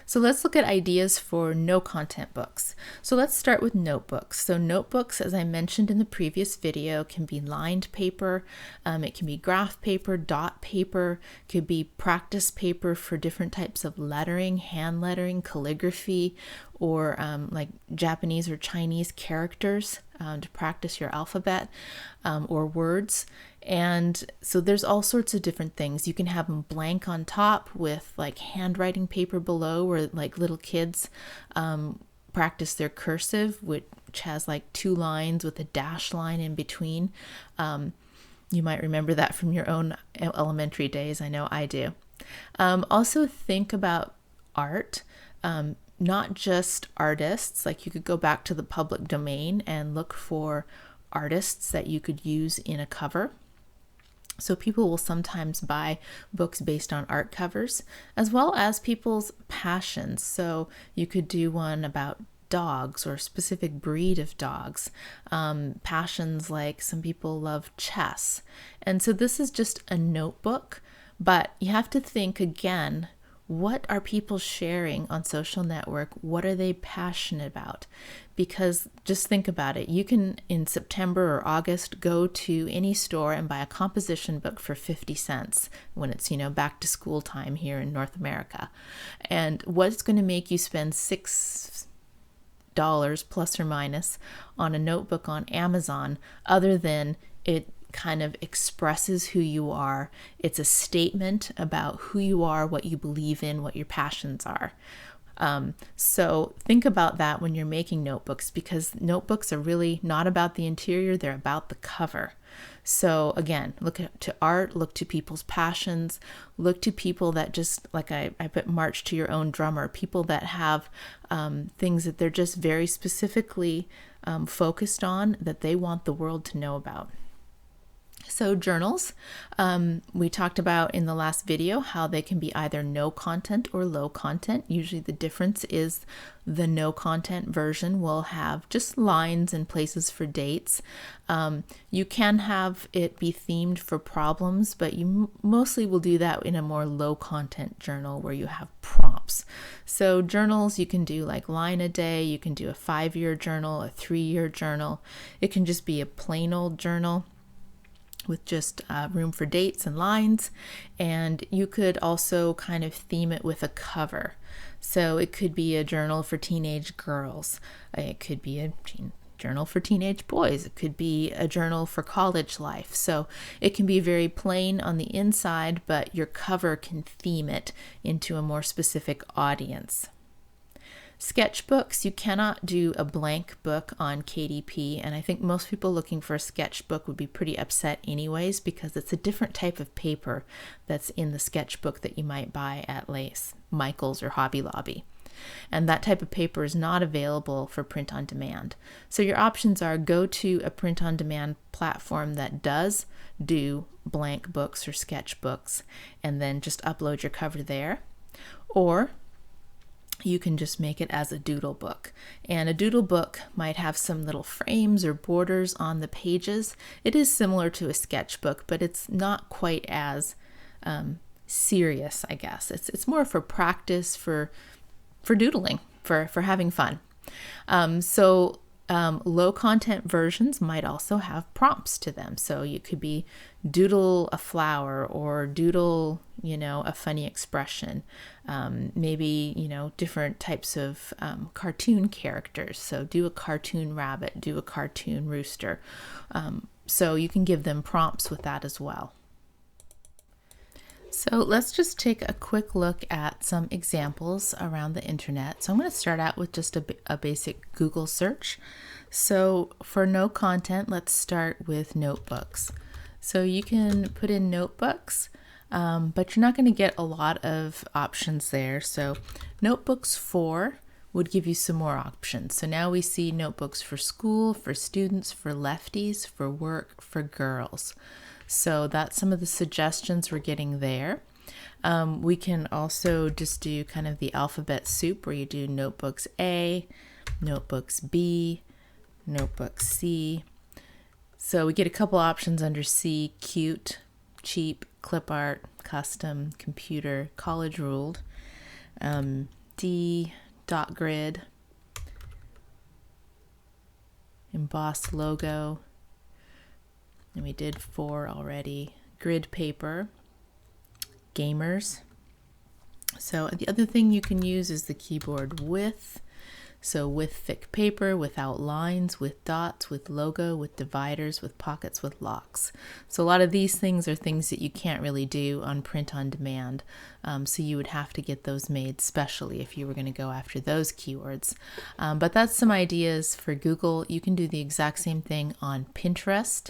So let's look at ideas for no content books. So let's start with notebooks. So notebooks, as I mentioned in the previous video, can be lined paper, it can be graph paper, dot paper, could be practice paper for different types of lettering, hand lettering, calligraphy, or like Japanese or Chinese characters to practice your alphabet or words. And so there's all sorts of different things. You can have them blank on top with like handwriting paper below, where like little kids practice their cursive, which has like 2 lines with a dash line in between. You might remember that from your own elementary days. I know I do. Also think about art. Not just artists, like you could go back to the public domain and look for artists that you could use in a cover. So people will sometimes buy books based on art covers, as well as people's passions. So you could do one about dogs or a specific breed of dogs. Passions, like some people love chess. And so this is just a notebook, but you have to think again, what are people sharing on social network? What are they passionate about? Because just think about it. You can, in September or August, go to any store and buy a composition book for 50 cents when it's, back to school time here in North America. And what's going to make you spend $6 plus or minus on a notebook on Amazon, other than it kind of expresses who you are. It's a statement about who you are, what you believe in, what your passions are. So think about that when you're making notebooks, because notebooks are really not about the interior, they're about the cover. So again, look to art, look to people's passions, look to people that just, like I put march to your own drummer, people that have things that they're just very specifically focused on, that they want the world to know about. So journals, we talked about in the last video how they can be either no content or low content. Usually the difference is the no content version will have just lines and places for dates. You can have it be themed for problems, but you mostly will do that in a more low content journal where you have prompts. So journals, you can do like line a day, you can do a 5-year journal, a 3-year journal. It can just be a plain old journal with just room for dates and lines. And you could also kind of theme it with a cover. So it could be a journal for teenage girls. It could be a journal for teenage boys. It could be a journal for college life. So it can be very plain on the inside, but your cover can theme it into a more specific audience. Sketchbooks, you cannot do a blank book on KDP, and I think most people looking for a sketchbook would be pretty upset anyways, because it's a different type of paper that's in the sketchbook that you might buy at Michael's or Hobby Lobby. And that type of paper is not available for print on demand. So your options are go to a print on demand platform that does do blank books or sketchbooks, and then just upload your cover there. Or you can just make it as a doodle book. And a doodle book might have some little frames or borders on the pages. It is similar to a sketchbook, but it's not quite as serious, I guess. It's more for practice, for doodling, for having fun. Low content versions might also have prompts to them. So you could be doodle a flower or doodle, a funny expression. Maybe, different types of cartoon characters. So do a cartoon rabbit, do a cartoon rooster. So you can give them prompts with that as well. So let's just take a quick look at some examples around the internet. So I'm going to start out with just a basic Google search. So for no content, let's start with notebooks. So you can put in notebooks, but you're not going to get a lot of options there. So notebooks for would give you some more options. So now we see notebooks for school, for students, for lefties, for work, for girls. So that's some of the suggestions we're getting there. We can also just do kind of the alphabet soup where you do notebooks A, notebooks B, notebooks C. So we get a couple options under C: cute, cheap, clip art, custom, computer, college ruled. D SD dot grid, embossed logo, and we did 4 already, grid paper, gamers. So the other thing you can use is the keyboard with. So with thick paper, without lines, with dots, with logo, with dividers, with pockets, with locks. So a lot of these things are things that you can't really do on print on demand. So you would have to get those made specially if you were going to go after those keywords. But that's some ideas for Google. You can do the exact same thing on Pinterest.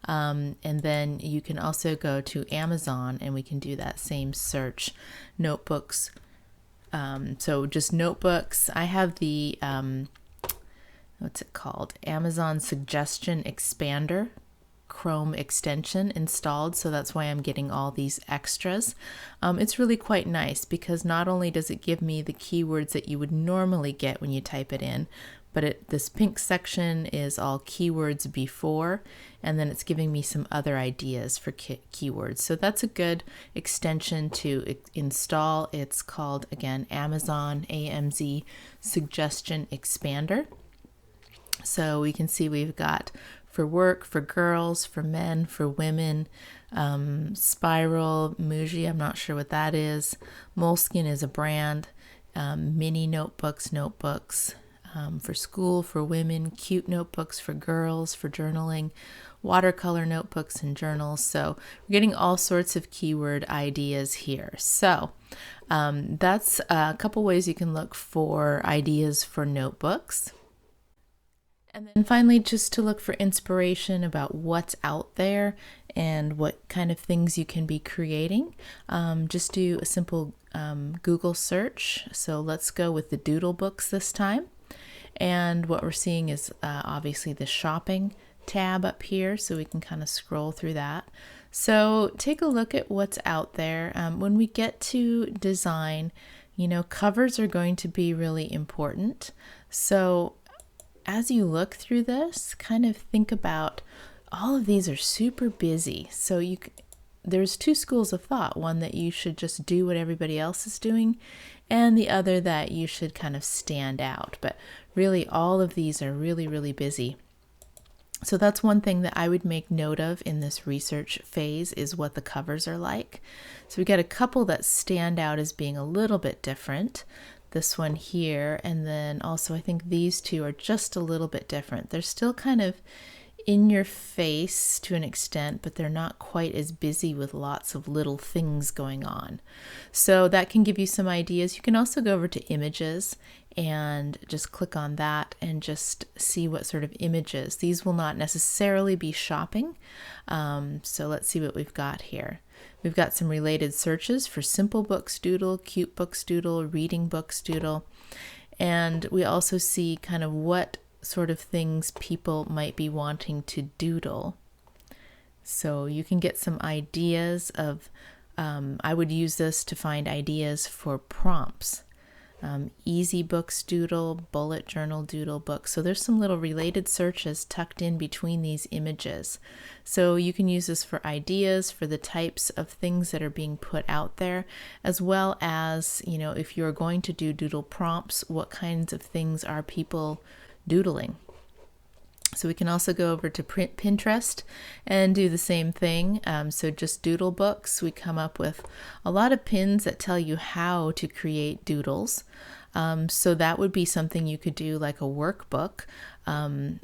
And then you can also go to Amazon and we can do that same search. Notebooks. So just notebooks. I have the, what's it called? Amazon Suggestion Expander Chrome extension installed. So that's why I'm getting all these extras. It's really quite nice because not only does it give me the keywords that you would normally get when you type it in, but this pink section is all keywords before, and then it's giving me some other ideas for keywords. So that's a good extension to install. It's called, again, Amazon AMZ Suggestion Expander. So we can see we've got for work, for girls, for men, for women, Spiral, Muji, I'm not sure what that is. Moleskine is a brand, mini notebooks, for school, for women, cute notebooks for girls, for journaling, watercolor notebooks and journals. So we're getting all sorts of keyword ideas here. So that's a couple ways you can look for ideas for notebooks. And then finally, just to look for inspiration about what's out there and what kind of things you can be creating. Just do a simple Google search. So let's go with the doodle books this time. And what we're seeing is obviously the shopping tab up here, so we can kind of scroll through that. So take a look at what's out there. When we get to design, covers are going to be really important. So as you look through this, kind of think about all of these are super busy. So there's 2 schools of thought, one that you should just do what everybody else is doing, and the other that you should kind of stand out. But really, all of these are really, really busy. So that's one thing that I would make note of in this research phase is what the covers are like. So we got a couple that stand out as being a little bit different. This one here, and then also I think these 2 are just a little bit different. They're still kind of in your face to an extent, but they're not quite as busy with lots of little things going on. So that can give you some ideas. You can also go over to images and just click on that and just see what sort of images. These will not necessarily be shopping. So let's see what we've got here. We've got some related searches for simple books doodle, cute books doodle, reading books doodle. And we also see kind of what sort of things people might be wanting to doodle. So you can get some ideas of, I would use this to find ideas for prompts. Easy books doodle, bullet journal doodle book. So there's some little related searches tucked in between these images. So you can use this for ideas, for the types of things that are being put out there, as well as, if you're going to do doodle prompts, what kinds of things are people doodling. So we can also go over to Pinterest and do the same thing. So just doodle books, we come up with a lot of pins that tell you how to create doodles. So that would be something you could do like a workbook,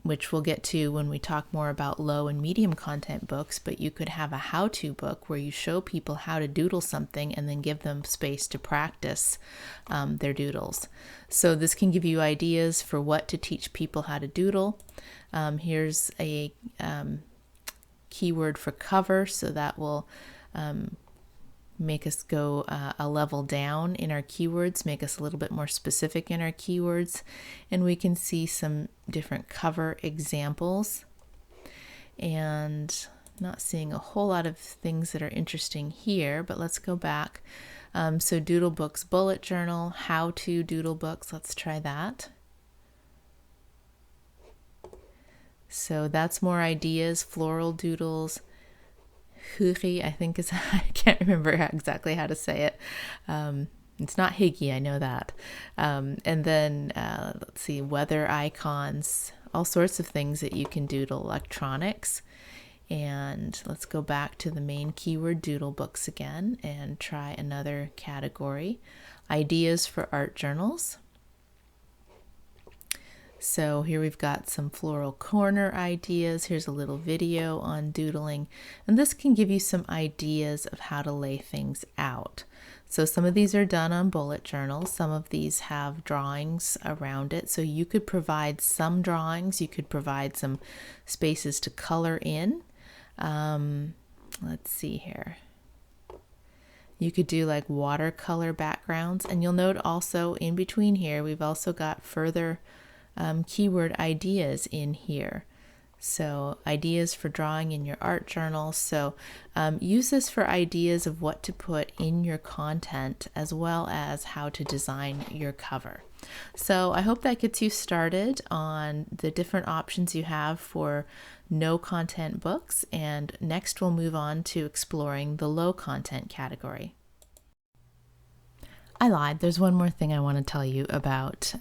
which we'll get to when we talk more about low and medium content books, but you could have a how-to book where you show people how to doodle something and then give them space to practice their doodles. So this can give you ideas for what to teach people how to doodle. Here's a keyword for cover, so that will make us go a level down in our keywords, make us a little bit more specific in our keywords, and we can see some different cover examples. And not seeing a whole lot of things that are interesting here, but let's go back. So doodle books, bullet journal, how to doodle books, let's try that. So that's more ideas, floral doodles, huri, I think is, I can't remember exactly how to say it. It's not Higgy, I know that. And then let's see, weather icons, all sorts of things that you can doodle. Electronics. And let's go back to the main keyword doodle books again and try another category. Ideas for art journals. So here we've got some floral corner ideas. Here's a little video on doodling, and this can give you some ideas of how to lay things out. So some of these are done on bullet journals. Some of these have drawings around it. So you could provide some drawings. You could provide some spaces to color in. Let's see here. You could do like watercolor backgrounds, and you'll note also in between here, we've also got further keyword ideas in here. So ideas for drawing in your art journal. So use this for ideas of what to put in your content as well as how to design your cover. So I hope that gets you started on the different options you have for no content books, and next we'll move on to exploring the low content category. I lied. There's one more thing I want to tell you about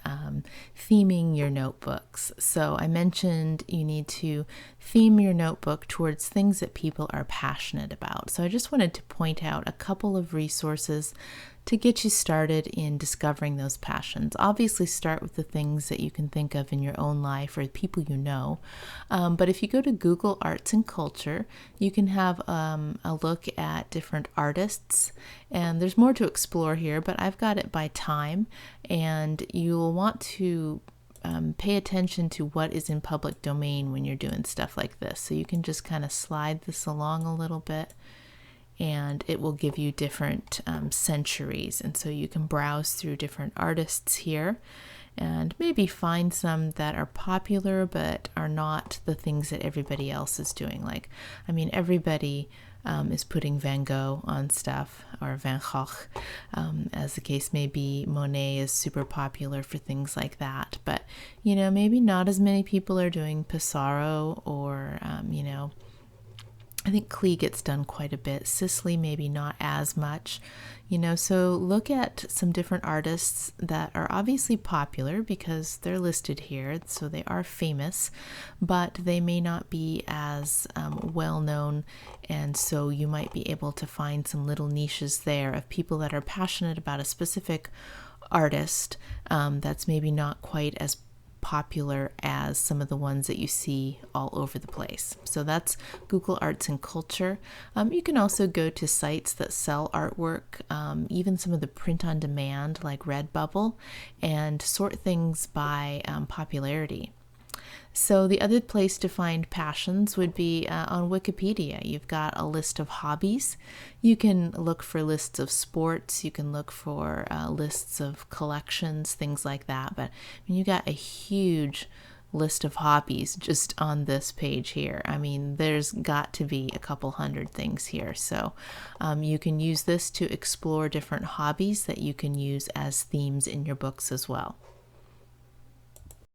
theming your notebooks. So I mentioned you need to theme your notebook towards things that people are passionate about. So I just wanted to point out a couple of resources to get you started in discovering those passions. Obviously start with the things that you can think of in your own life or people you know. But if you go to Google Arts and Culture, you can have a look at different artists, and there's more to explore here, but I've got it by time, and you'll want to pay attention to what is in public domain when you're doing stuff like this. So you can just kind of slide this along a little bit, and it will give you different centuries. And so you can browse through different artists here and maybe find some that are popular but are not the things that everybody else is doing. Like, I mean, everybody is putting Van Gogh on stuff, or Van Gogh, as the case may be. Monet is super popular for things like that. But, you know, maybe not as many people are doing Pissarro or, you know, I think Klee gets done quite a bit. Sisley maybe not as much, you know, so look at some different artists that are obviously popular because they're listed here, so they are famous, but they may not be as well known, and so you might be able to find some little niches there of people that are passionate about a specific artist that's maybe not quite as popular as some of the ones that you see all over the place. So that's Google Arts and Culture. You can also go to sites that sell artwork, even some of the print on demand like Redbubble, and sort things by popularity. So the other place to find passions would be on Wikipedia. You've got a list of hobbies. You can look for lists of sports. You can look for lists of collections, things like that. But I mean, you got a huge list of hobbies just on this page here. I mean, there's got to be a couple hundred things here. So you can use this to explore different hobbies that you can use as themes in your books as well.